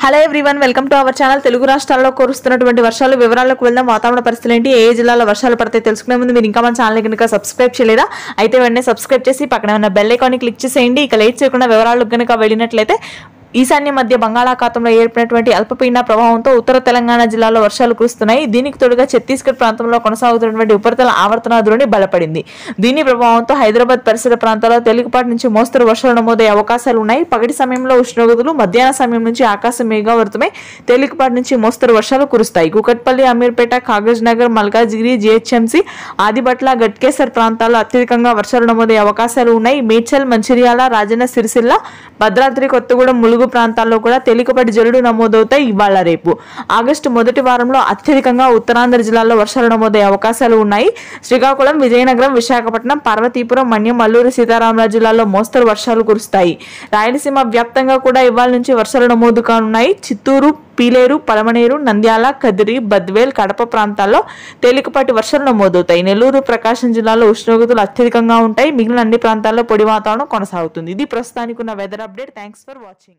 Hello everyone, welcome to our channel. Telugu రాష్ట్రాల్లో కురుస్తున్నటువంటి వర్షాలు వివరాలకు వెళ్దాం. వాతావరణ పరిస్థితులు ఏంటి, ఏ జిల్లాలో వర్షాలు పడతాయి తెలుసుకునే ముందు మీరు ఇంకా మన ఛానల్ కనుక సబ్స్క్రైబ్ చేయలేదా అయితే వెంటనే సబ్స్క్రైబ్ చేసి పక్కనే ఉన్న బెల్ ఐకాన్ ని క్లిక్ చేసేయండి. ఇక లేట్ చేయకుండా వివరాలకు కనుక వెళ్ళినట్లయితే ఈశాన్య మధ్య బంగాళాఖాతంలో ఏర్పడినటువంటి అల్పపీడన ప్రభావంతో ఉత్తర తెలంగాణ జిల్లాలో వర్షాలు కురుస్తున్నాయి. దీనికి తోడుగా ఛత్తీస్గఢ్ ప్రాంతంలో కొనసాగుతున్నటువంటి ఉపరితల ఆవర్తన ద్రోణి బలపడింది. దీని ప్రభావంతో హైదరాబాద్ పరిసర ప్రాంతాల్లో తేలికపాటి నుంచి మోస్తరు వర్షాలు నమోదయ్యే అవకాశాలు ఉన్నాయి. పగటి సమయంలో ఉష్ణోగ్రతలు మధ్యాహ్న సమయం నుంచి ఆకాశం మేఘావృతమై తేలికపాటి నుంచి మోస్తరు వర్షాలు కురుస్తాయి. కూకట్పల్లి, అమీర్పేట, కాగజ్ నగర్, మల్కాజిగిరి, జిహెచ్ఎంసీ, ఆదిబట్ల, గట్కేసర్ ప్రాంతాల్లో అత్యధికంగా వర్షాలు నమోదయ్యే అవకాశాలు ఉన్నాయి. మేడ్చల్, మంచిర్యాల, రాజన్న సిరిసిల్ల, భద్రాద్రి కొత్తగూడెం, ములుగు ప్రాంతాల్లో కూడా తేలికపాటి జల్లులు నమోదవుతాయి. ఇవాళ రేపు ఆగస్టు మొదటి వారంలో అత్యధికంగా ఉత్తరాంధ్ర జిల్లాల్లో వర్షాలు నమోదయ్యే అవకాశాలు ఉన్నాయి. శ్రీకాకుళం, విజయనగరం, విశాఖపట్నం, పార్వతీపురం, మన్యం, అల్లూరు సీతారామరాజు జిల్లాల్లో మోస్తరు వర్షాలు కురుస్తాయి. రాయలసీమ వ్యాప్తంగా కూడా ఇవాళ నుంచి వర్షాలు నమోదు కానున్నాయి. చిత్తూరు, పీలేరు, పలమనేరు, నంద్యాల, కదిరి, బద్వేల్, కడప ప్రాంతాల్లో తేలికపాటి వర్షాలు నమోదవుతాయి. నెల్లూరు, ప్రకాశం జిల్లాలో ఉష్ణోగ్రతలు అత్యధికంగా ఉంటాయి. మిగిలిన అన్ని ప్రాంతాల్లో పొడి వాతావరణం కొనసాగుతుంది. ఇది ప్రస్తుతానికి ఉన్న weather update. Thanks for watching.